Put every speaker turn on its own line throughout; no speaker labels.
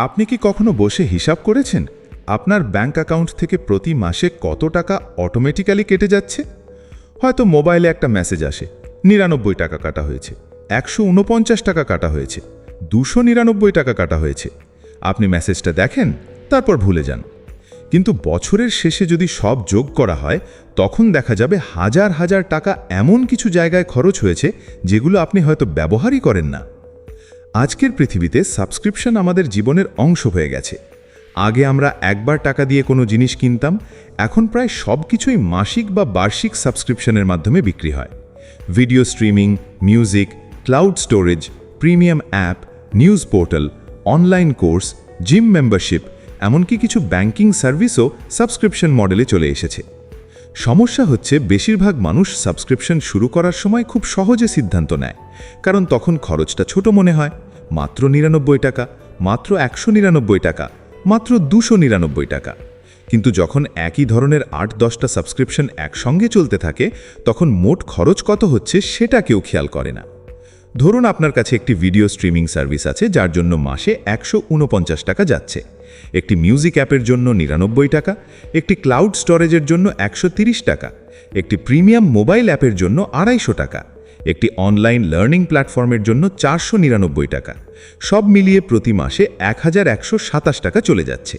আপনি কি কখনো বসে হিসাব করেছেন আপনার ব্যাংক অ্যাকাউন্ট থেকে প্রতি মাসে কত টাকা অটোমেটিক্যালি কেটে যাচ্ছে? হয়তো মোবাইলে একটা মেসেজ আসে, ৯৯ টাকা কাটা হয়েছে, ১৪৯ টাকা কাটা হয়েছে, ২৯৯ টাকা কাটা হয়েছে। আপনি মেসেজটা দেখেন, তারপর ভুলে যান। কিন্তু বছরের শেষে যদি সব যোগ করা হয়, তখন দেখা যাবে হাজার হাজার টাকা এমন কিছু জায়গায় খরচ হয়েছে যেগুলো আপনি হয়তো ব্যবহারই করেন না। আজকের পৃথিবীতে সাবস্ক্রিপশন আমাদের জীবনের অংশ হয়ে গেছে। আগে আমরা একবার টাকা দিয়ে কোনো জিনিস কিনতাম, এখন প্রায় সব কিছুই মাসিক বা বার্ষিক সাবস্ক্রিপশনের মাধ্যমে বিক্রি হয়। Video streaming, music, cloud storage, premium app, news portal, online course, gym membership, এমনকি কিছু ব্যাংকিং সার্ভিসও সাবস্ক্রিপশন মডেলে চলে এসেছে। সমস্যা হচ্ছে বেশিরভাগ মানুষ সাবস্ক্রিপশন শুরু করার সময় খুব সহজে সিদ্ধান্ত নেয়, কারণ তখন খরচটা ছোট মনে হয়। মাত্র ৯৯ টাকা, মাত্র ১৯৯ টাকা, মাত্র ২৯৯ টাকা। কিন্তু যখন একই ধরনের ৮-১০টা সাবস্ক্রিপশন একসঙ্গে চলতে থাকে, তখন মোট খরচ কত হচ্ছে সেটা কেউ খেয়াল করে না। ধরুন আপনার কাছে একটি ভিডিও স্ট্রিমিং সার্ভিস আছে যার জন্য মাসে ১৪৯ টাকা যাচ্ছে, একটি মিউজিক অ্যাপের জন্য ৯৯ টাকা, একটি ক্লাউড স্টোরেজের জন্য ১৩০ টাকা, একটি প্রিমিয়াম মোবাইল অ্যাপের জন্য ২৫০ টাকা, একটি অনলাইন লার্নিং প্ল্যাটফর্মের জন্য ৪৯৯ টাকা। সব মিলিয়ে প্রতি মাসে ১১২৭ টাকা চলে যাচ্ছে।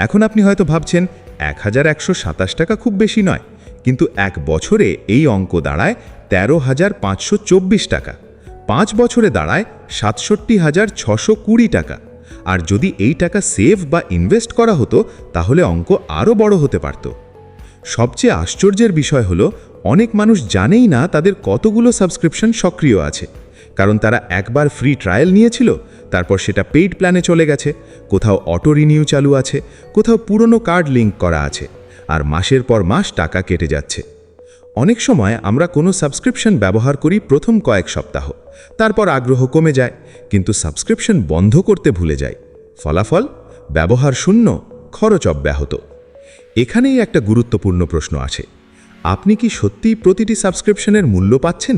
এখন আপনি হয়তো ভাবছেন ১১২৭ টাকা খুব বেশি নয়, কিন্তু এক বছরে এই অঙ্ক দাঁড়ায় ১৩,৫২৪ টাকা, ৫ বছরে দাঁড়ায় ৬৭,৬২০ টাকা। আর যদি এই টাকা সেভ বা ইনভেস্ট করা হতো, তাহলে অঙ্ক আরও বড় হতে পারত। সবচেয়ে আশ্চর্যের বিষয় হলো, অনেক মানুষ জানেই না তাদের কতগুলো সাবস্ক্রিপশন সক্রিয় আছে, কারণ তারা একবার ফ্রি ট্রায়াল নিয়েছিল, তারপর সেটা পেইড প্ল্যানে চলে গেছে, কোথাও অটো রিনিউ চালু আছে, কোথাও পুরনো কার্ড লিঙ্ক করা আছে, আর মাসের পর মাস টাকা কেটে যাচ্ছে। অনেক সময় আমরা কোনো সাবস্ক্রিপশন ব্যবহার করি প্রথম কয়েক সপ্তাহ, তারপর আগ্রহ কমে যায়, কিন্তু সাবস্ক্রিপশন বন্ধ করতে ভুলে যাই। ফলাফল ব্যবহার শূন্য, খরচ অব্যাহত। এখানেই একটা গুরুত্বপূর্ণ প্রশ্ন আসে, আপনি কি সত্যিই প্রতিটি সাবস্ক্রিপশনের মূল্য পাচ্ছেন?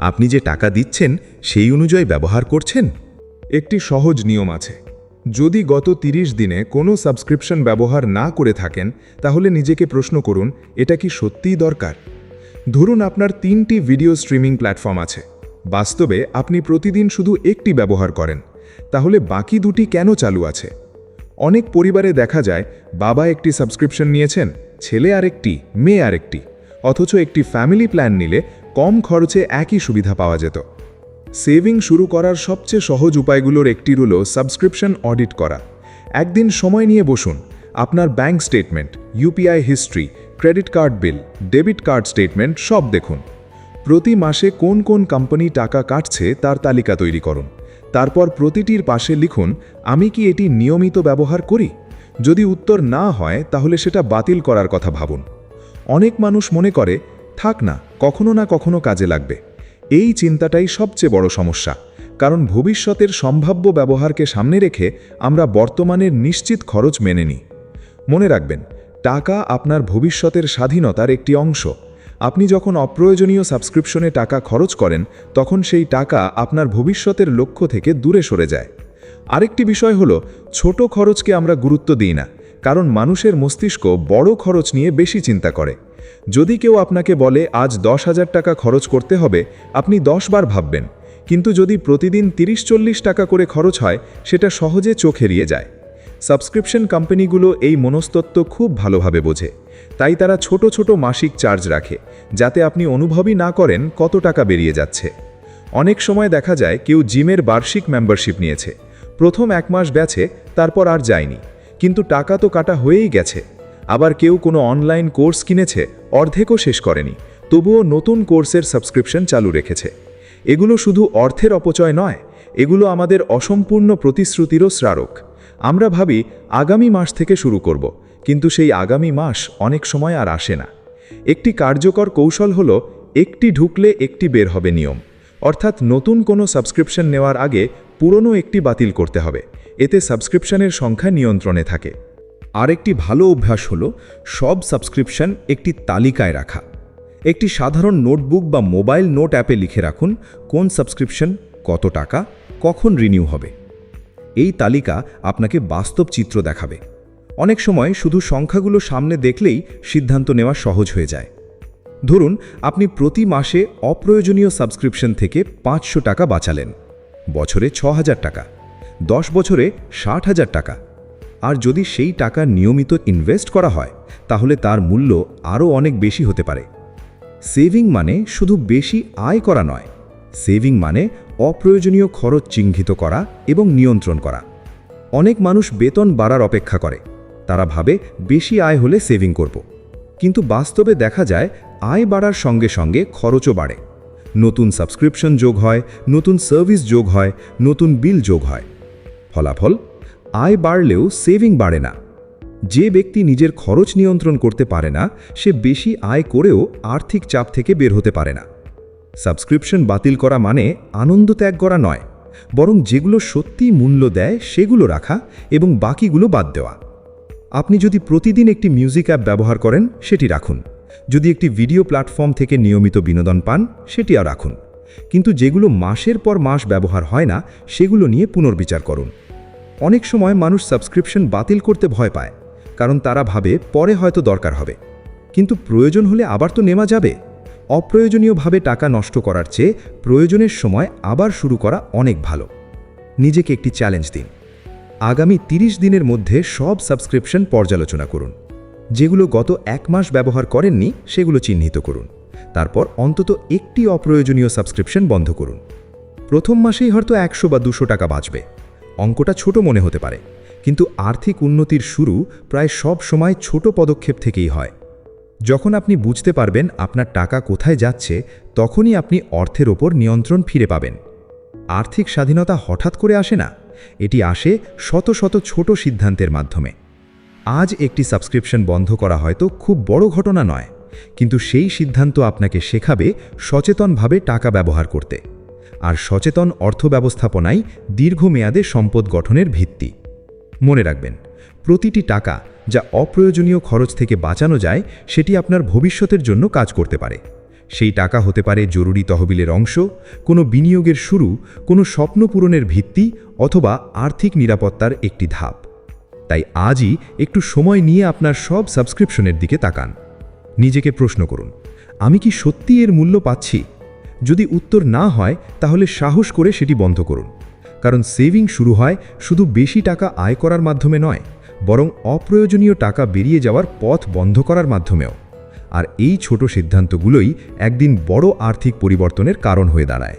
আপনি যে টাকা দিচ্ছেন সেই অনুযায়ী ব্যবহার করছেন?
একটি সহজ নিয়ম আছে। যদি গত ৩০ দিনে কোনো সাবস্ক্রিপশন ব্যবহার না করে থাকেন, তাহলে নিজেকে প্রশ্ন করুন, এটা কি সত্যিই দরকার? ধরুন আপনার ৩টি ভিডিও স্ট্রিমিং প্ল্যাটফর্ম আছে। বাস্তবে আপনি প্রতিদিন শুধু একটি ব্যবহার করেন, তাহলে বাকি দুটি কেন চালু আছে? অনেক পরিবারে দেখা যায় বাবা একটি সাবস্ক্রিপশন নিয়েছেন, ছেলে আরেকটি, মেয়ে আরেকটি, অথচ একটি ফ্যামিলি প্ল্যান নিলে কম খরচে একই সুবিধা পাওয়া যেত। সেভিং শুরু করার সবচেয়ে সহজ উপায়গুলোর একটি হলো সাবস্ক্রিপশন অডিট করা। একদিন সময় নিয়ে বসুন, আপনার bank statement, UPI history, credit card বিল, ডেবিট কার্ড স্টেটমেন্ট সব দেখুন। প্রতি মাসে কোন কোন কোম্পানি টাকা কাটছে তার তালিকা তৈরি করুন। তারপর প্রতিটির পাশে লিখুন, আমি কি এটি নিয়মিত ব্যবহার করি? যদি উত্তর না হয়, তাহলে সেটা বাতিল করার কথা ভাবুন। অনেক মানুষ মনে করে, থাক না, কখনো না কখনো কাজে লাগবে। এই চিন্তাটাই সবচেয়ে বড় সমস্যা, কারণ ভবিষ্যতের সম্ভাব্য ব্যবহারকে সামনে রেখে আমরা বর্তমানের নিশ্চিত খরচ মেনে নিই। মনে রাখবেন, টাকা আপনার ভবিষ্যতের স্বাধীনতার একটি অংশ। আপনি যখন অপ্রয়োজনীয় সাবস্ক্রিপশনে টাকা খরচ করেন, তখন সেই টাকা আপনার ভবিষ্যতের লক্ষ্য থেকে দূরে সরে যায়। আরেকটি বিষয় হলো, ছোট খরচকে আমরা গুরুত্ব দিই না, কারণ মানুষের মস্তিষ্ক বড় খরচ নিয়ে বেশি চিন্তা করে। যদি কেউ আপনাকে বলে আজ ১০,০০০ টাকা খরচ করতে হবে, আপনি ১০ বার ভাববেন, কিন্তু যদি প্রতিদিন ৩০-৪০ টাকা করে খরচ হয়, সেটা সহজে চোখ এড়িয়ে যায়। সাবস্ক্রিপশন কোম্পানিগুলো এই মনস্তত্ত্ব খুব ভালোভাবে বোঝে, তাই তারা ছোট ছোট মাসিক চার্জ রাখে, যাতে আপনি অনুভবই না করেন কত টাকা বেরিয়ে যাচ্ছে। অনেক সময় দেখা যায় কেউ জিমের বার্ষিক মেম্বারশিপ নিয়েছে, প্রথম ১ মাস গেছে, তারপর আর যায়নি, কিন্তু টাকা তো কাটা হয়েই গেছে। আবার কেউ কোনো অনলাইন কোর্স কিনেছে, অর্ধেকও শেষ করেনি, তবুও নতুন কোর্সের সাবস্ক্রিপশন চালু রেখেছে। এগুলো শুধু অর্থের অপচয় নয়, এগুলো আমাদের অসম্পূর্ণ প্রতিশ্রুতিরও স্মারক। আমরা ভাবি আগামী মাস থেকে শুরু করব, কিন্তু সেই আগামী মাস অনেক সময় আর আসে না। একটি কার্যকর কৌশল হলো, একটি ঢুকলে একটি বের হবে নিয়ম। অর্থাৎ নতুন কোনো সাবস্ক্রিপশন নেওয়ার আগে পুরনো একটি বাতিল করতে হবে, এতে সাবস্ক্রিপশনের সংখ্যা নিয়ন্ত্রণে থাকে।
আরেকটি ভালো অভ্যাস হলো সব সাবস্ক্রিপশন একটি তালিকায় রাখা। একটি সাধারণ নোটবুক বা মোবাইল নোট অ্যাপে লিখে রাখুন কোন সাবস্ক্রিপশন, কত টাকা, কখন রিনিউ হবে। এই তালিকা আপনাকে বাস্তব চিত্র দেখাবে। অনেক সময় শুধু সংখ্যাগুলো সামনে দেখলেই সিদ্ধান্ত নেওয়া সহজ হয়ে যায়। ধরুন আপনি প্রতি মাসে অপ্রয়োজনীয় সাবস্ক্রিপশন থেকে 500 টাকা বাঁচালেন, বছরে 6000 টাকা, 10 বছরে 60,000 টাকা। আর যদি সেই টাকা নিয়মিত ইনভেস্ট করা হয় তাহলে তার মূল্য আরও অনেক বেশি হতে পারে। সেভিং মানে শুধু বেশি আয় করা নয়, সেভিং মানে অপ্রয়োজনীয় খরচ চিহ্নিত করা এবং নিয়ন্ত্রণ করা। অনেক মানুষ বেতন বাড়ার অপেক্ষা করে, তারা ভাবে বেশি আয় হলে সেভিং করব। কিন্তু বাস্তবে দেখা যায় আয় বাড়ার সঙ্গে সঙ্গে খরচও বাড়ে। নতুন সাবস্ক্রিপশন যোগ হয়, নতুন সার্ভিস যোগ হয়, নতুন বিল যোগ হয়। ফলাফল, আয় বাড়লেও সেভিং বাড়ে না। যে ব্যক্তি নিজের খরচ নিয়ন্ত্রণ করতে পারে না সে বেশি আয় করেও আর্থিক চাপ থেকে বের হতে পারে না। সাবস্ক্রিপশন বাতিল করা মানে আনন্দ ত্যাগ করা নয়, বরং যেগুলো সত্যিই মূল্য দেয় সেগুলো রাখা এবং বাকিগুলো বাদ দেওয়া। আপনি যদি প্রতিদিন একটি মিউজিক অ্যাপ ব্যবহার করেন সেটি রাখুন, যদি একটি ভিডিও প্ল্যাটফর্ম থেকে নিয়মিত বিনোদন পান সেটিও রাখুন, কিন্তু যেগুলো মাসের পর মাস ব্যবহার হয় না সেগুলো নিয়ে পুনর্বিচার করুন। অনেক সময় মানুষ সাবস্ক্রিপশন বাতিল করতে ভয় পায়, কারণ তারা ভাবে পরে হয়তো দরকার হবে, কিন্তু প্রয়োজন হলে আবার তো নেওয়া যাবে। অপ্রয়োজনীয়ভাবে টাকা নষ্ট করার চেয়ে প্রয়োজনের সময় আবার শুরু করা অনেক ভালো। নিজেকে একটি চ্যালেঞ্জ দিন। আগামী 30 দিনের মধ্যে সব সাবস্ক্রিপশন পর্যালোচনা করুন। যেগুলো গত 1 মাস ব্যবহার করেননি সেগুলো চিহ্নিত করুন। তারপর অন্তত একটি অপ্রয়োজনীয় সাবস্ক্রিপশন বন্ধ করুন। প্রথম মাসেই হয়তো 100 বা 200 টাকা বাঁচবে। অঙ্কটা ছোট মনে হতে পারে, কিন্তু আর্থিক উন্নতির শুরু প্রায় সব সময় ছোট পদক্ষেপ থেকেই হয়। যখন আপনি বুঝতে পারবেন আপনার টাকা কোথায় যাচ্ছে, তখনই আপনি অর্থের ওপর নিয়ন্ত্রণ ফিরে পাবেন। আর্থিক স্বাধীনতা হঠাৎ করে আসে না, এটি আসে শত শত ছোট সিদ্ধান্তের মাধ্যমে। আজ একটি সাবস্ক্রিপশন বন্ধ করা হয়তো খুব বড় ঘটনা নয়, কিন্তু সেই সিদ্ধান্ত আপনাকে শেখাবে সচেতনভাবে টাকা ব্যবহার করতে। আর সচেতন অর্থ ব্যবস্থাপনাই দীর্ঘমেয়াদে সম্পদ গঠনের ভিত্তি। মনে রাখবেন, প্রতিটি টাকা যা অপ্রয়োজনীয় খরচ থেকে বাঁচানো যায় সেটি আপনার ভবিষ্যতের জন্য কাজ করতে পারে। সেই টাকা হতে পারে জরুরি তহবিলের অংশ, কোনো বিনিয়োগের শুরু, কোনো স্বপ্ন পূরণের ভিত্তি, অথবা আর্থিক নিরাপত্তার একটি ধাপ। তাই আজই একটু সময় নিয়ে আপনার সব সাবস্ক্রিপশনের দিকে তাকান। নিজেকে প্রশ্ন করুন, আমি কি সত্যি এর মূল্য পাচ্ছি? যদি উত্তর না হয় তাহলে সাহস করে সেটি বন্ধ করুন। কারণ সেভিং শুরু হয় শুধু বেশি টাকা আয় করার মাধ্যমে নয়, বরং অপ্রয়োজনীয় টাকা বেরিয়ে যাওয়ার পথ বন্ধ করার মাধ্যমেও। আর এই ছোট সিদ্ধান্তগুলোই একদিন বড় আর্থিক পরিবর্তনের কারণ হয়ে দাঁড়ায়।